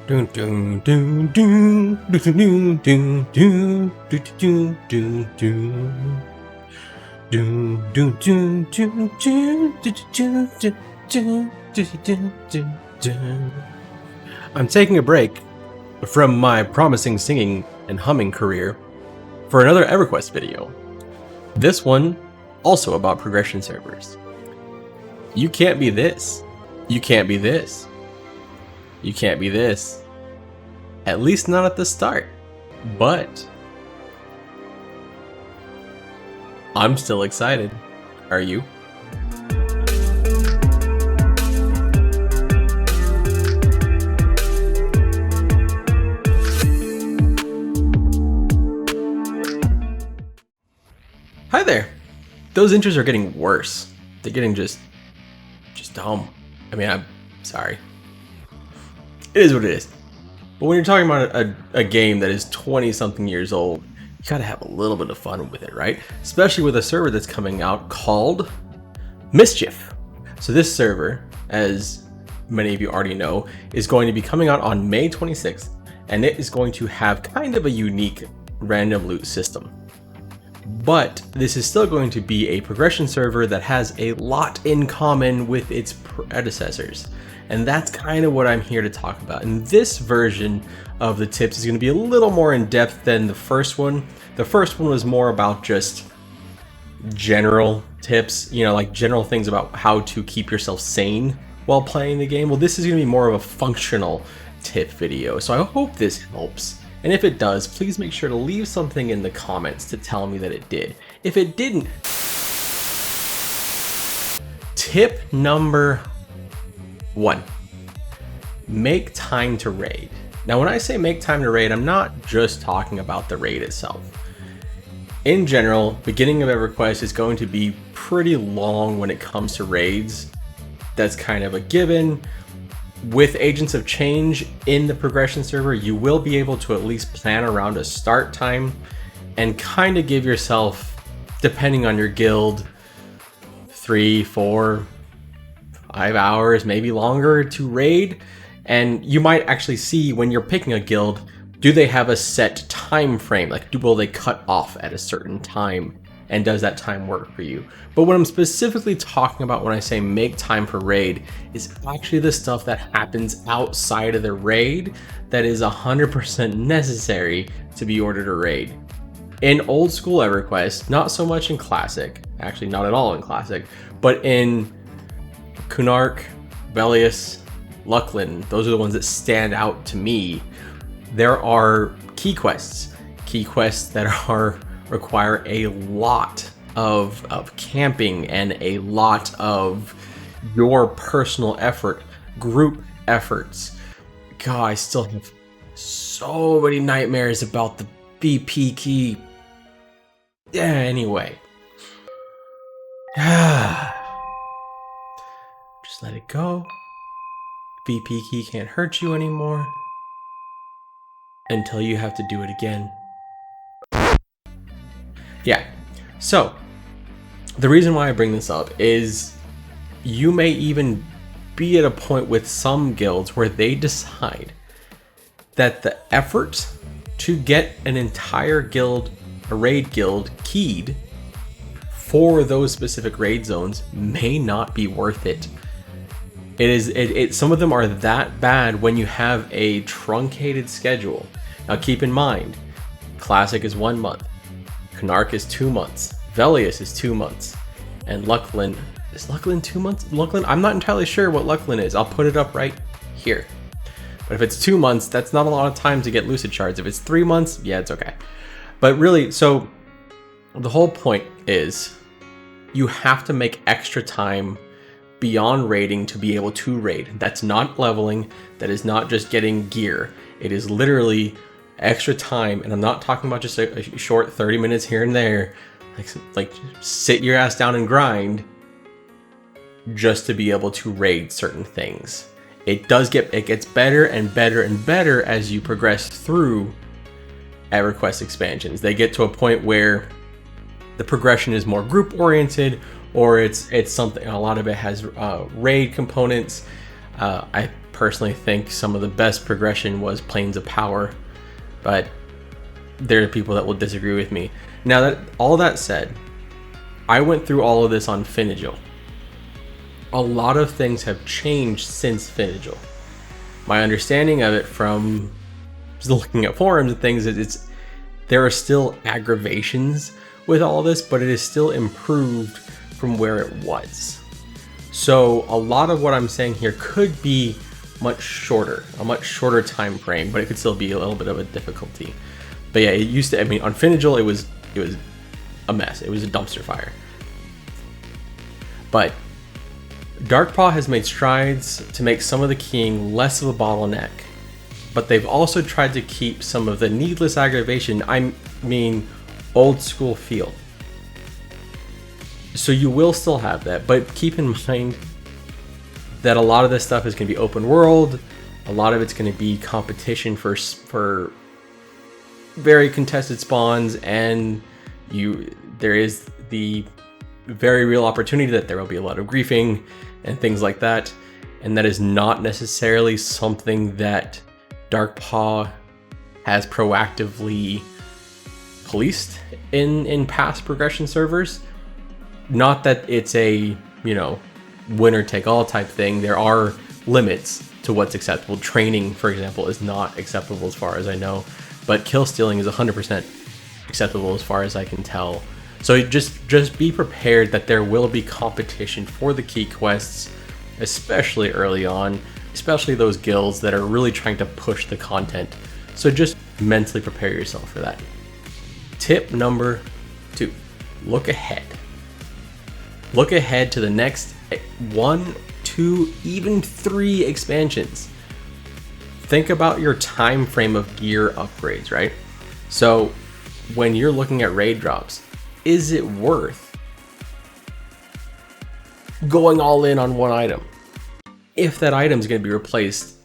Dun, dun, dun, dun, dun, dun, dun, dun, dun, dun, dun. Dun, dun, dun, dun, dun, dun, dun, dun, dun, dun, dun, dun. I'm taking a break from my promising singing and humming career for another Everquest video. This one also about progression servers. You can't be this. You can't be this. You can't be this. At least not at the start. But I'm still excited. Are you? Hi there. Those intros are getting worse. They're getting just dumb. I mean, I'm sorry. It is what it is. But when you're talking about a game that is 20-something years old, you gotta have a little bit of fun with it, right? Especially with a server that's coming out called Mischief. So this server, as many of you already know, is going to be coming out on May 26th, and it is going to have kind of a unique random loot system. But this is still going to be a progression server that has a lot in common with its predecessors. And that's kind of what I'm here to talk about. And this version of the tips is going to be a little more in depth than the first one. The first one was more about just general tips, you know, like general things about how to keep yourself sane while playing the game. Well, this is going to be more of a functional tip video. So I hope this helps. And if it does, please make sure to leave something in the comments to tell me that it did. If it didn't, tip number 1, make time to raid. Now, when I say make time to raid, I'm not just talking about the raid itself. In general, beginning of Everquest is going to be pretty long when it comes to raids. That's kind of a given. With Agents of Change in the progression server, you will be able to at least plan around a start time and kind of give yourself, depending on your guild, 3, 4, 5 hours, maybe longer to raid. And you might actually see when you're picking a guild, do they have a set time frame? Like, will they cut off at a certain time? And does that time work for you? But what I'm specifically talking about when I say make time for raid is actually the stuff that happens outside of the raid that is 100% necessary to be ordered a raid. In old school Everquest, not so much in Classic, actually not at all in Classic, but in Kunark, Velius, Lucklin, those are the ones that stand out to me. There are key quests that require a lot of camping and a lot of your personal effort, group efforts. God, I still have so many nightmares about the BP key. Yeah, anyway. Just let it go. BP key can't hurt you anymore until you have to do it again. Yeah, so the reason why I bring this up is you may even be at a point with some guilds where they decide that the effort to get an entire guild, a raid guild, keyed for those specific raid zones may not be worth it. Some of them are that bad when you have a truncated schedule. Now keep in mind, Classic is 1 month. Kunark is 2 months. Velius is 2 months. And Lucklin, is Lucklin 2 months? Lucklin, I'm not entirely sure what Lucklin is. I'll put it up right here. But if it's 2 months, that's not a lot of time to get lucid shards. If it's 3 months, yeah, it's okay. But really, so the whole point is you have to make extra time beyond raiding to be able to raid. That's not leveling. That is not just getting gear. It is literally extra time, and I'm not talking about just a short 30 minutes here and there, like sit your ass down and grind just to be able to raid certain things. It gets better and better and better as you progress through Everquest expansions. They get to a point where the progression is more group oriented, or it's something, a lot of it has raid components. I personally think some of the best progression was Planes of Power, but there are people that will disagree with me. Now, that all that said, I went through all of this on Finagil. A lot of things have changed since Finagil. My understanding of it from just looking at forums and things is there are still aggravations with all this, but it is still improved from where it was. So a lot of what I'm saying here could be a much shorter time frame, but it could still be a little bit of a difficulty. But yeah, it used to, I mean, on Finagil, it was a mess. It was a dumpster fire. But Darkpaw has made strides to make some of the keying less of a bottleneck, but they've also tried to keep some of the needless aggravation, I mean old school feel. So you will still have that, but keep in mind that a lot of this stuff is going to be open world. A lot of it's going to be competition for very contested spawns, and there is the very real opportunity that there will be a lot of griefing and things like that, and that is not necessarily something that Darkpaw has proactively policed in past progression servers. Not that it's a, winner take all type thing. There are limits to what's acceptable. Training, for example, is not acceptable as far as I know, but kill stealing is 100% acceptable as far as I can tell. So just be prepared that there will be competition for the key quests, especially early on, especially those guilds that are really trying to push the content. So just mentally prepare yourself for that. Tip number 2, look ahead. Look ahead to the next 1, 2, even 3 expansions. Think about your time frame of gear upgrades, right? So when you're looking at raid drops, is it worth going all in on one item if that item is going to be replaced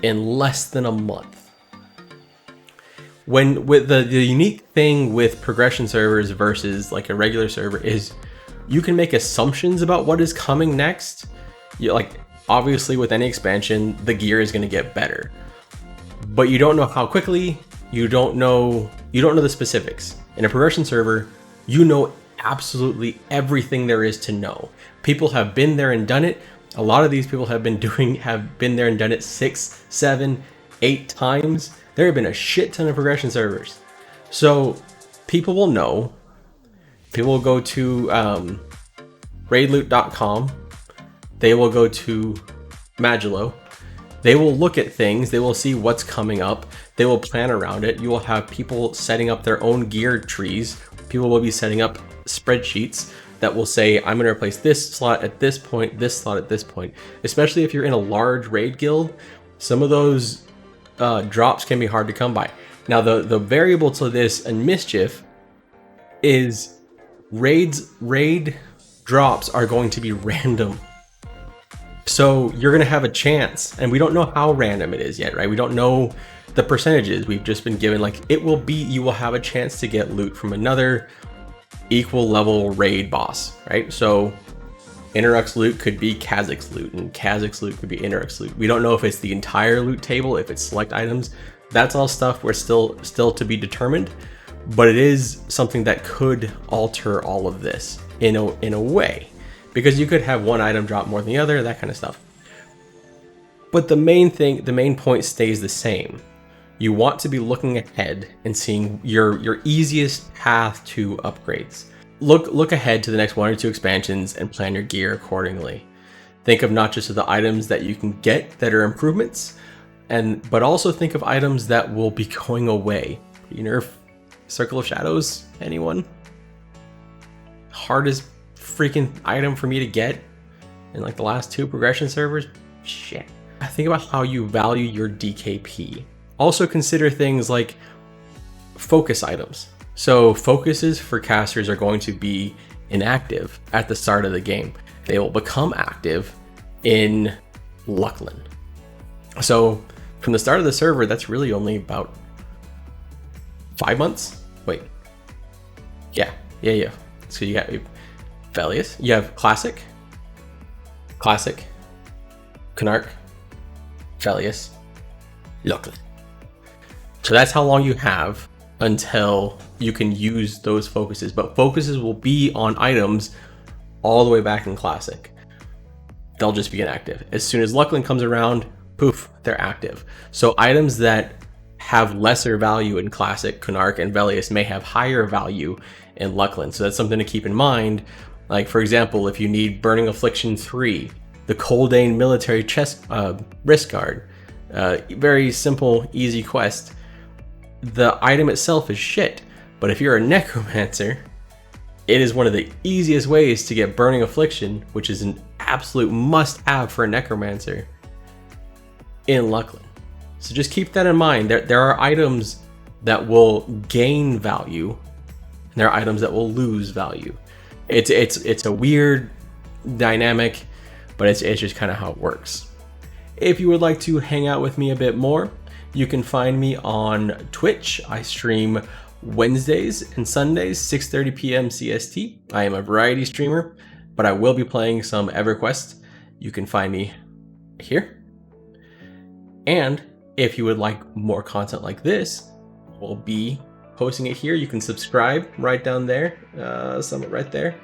in less than a month? With the unique thing with progression servers versus like a regular server is you can make assumptions about what is coming next. Obviously with any expansion, the gear is going to get better, but you don't know how quickly. You don't know the specifics. In a progression server, you know absolutely everything there is to know. People have been there and done it. A lot of these people have been there and done it 6, 7, 8 times. There have been a shit ton of progression servers. So people will know. People will go to raidloot.com. They will go to Magillo. They will look at things. They will see what's coming up. They will plan around it. You will have people setting up their own gear trees. People will be setting up spreadsheets that will say, I'm going to replace this slot at this point, this slot at this point. Especially if you're in a large raid guild, some of those drops can be hard to come by. Now, the variable to this in Mischief is raid drops are going to be random. So you're going to have a chance, and we don't know how random it is yet, right? We don't know the percentages. We've just been given you will have a chance to get loot from another equal level raid boss, right? So Interrux loot could be Kha'Zix's loot, and Kha'Zix's loot could be Interrux loot. We don't know if it's the entire loot table, if it's select items. That's all stuff we're still to be determined, but it is something that could alter all of this in a way, because you could have one item drop more than the other, that kind of stuff. But the main point stays the same. You want to be looking ahead and seeing your easiest path to upgrades. Look ahead to the next 1 or 2 expansions and plan your gear accordingly. Think of not just the items that you can get that are improvements, but also think of items that will be going away. You nerf Circle of Shadows, anyone? Hardest freaking item for me to get in the last 2 progression servers? Shit. Think about how you value your DKP. Also consider things like focus items. So focuses for casters are going to be inactive at the start of the game. They will become active in Luckland. So from the start of the server, that's really only about 5 months. Wait. Yeah. So you got Velius. You have Classic, Canarch, Velius, Lachlan. So that's how long you have until you can use those focuses. But focuses will be on items all the way back in Classic. They'll just be inactive. As soon as Lachlan comes around, poof, they're active. So items that have lesser value in Classic, Kunark and Velius may have higher value in Lachlan. So that's something to keep in mind. Like, for example, if you need Burning Affliction 3, the Coldane Military Chest Wrist Guard, very simple, easy quest. The item itself is shit, but if you're a Necromancer, it is one of the easiest ways to get Burning Affliction, which is an absolute must-have for a Necromancer, in Lachlan. So just keep that in mind. There are items that will gain value, and there are items that will lose value. It's a weird dynamic, but it's just kind of how it works. If you would like to hang out with me a bit more, you can find me on Twitch. I stream Wednesdays and Sundays, 6:30 p.m. CST. I am a variety streamer, but I will be playing some Everquest. You can find me here. And if you would like more content like this, we'll be posting it here. You can subscribe right down there, somewhere right there.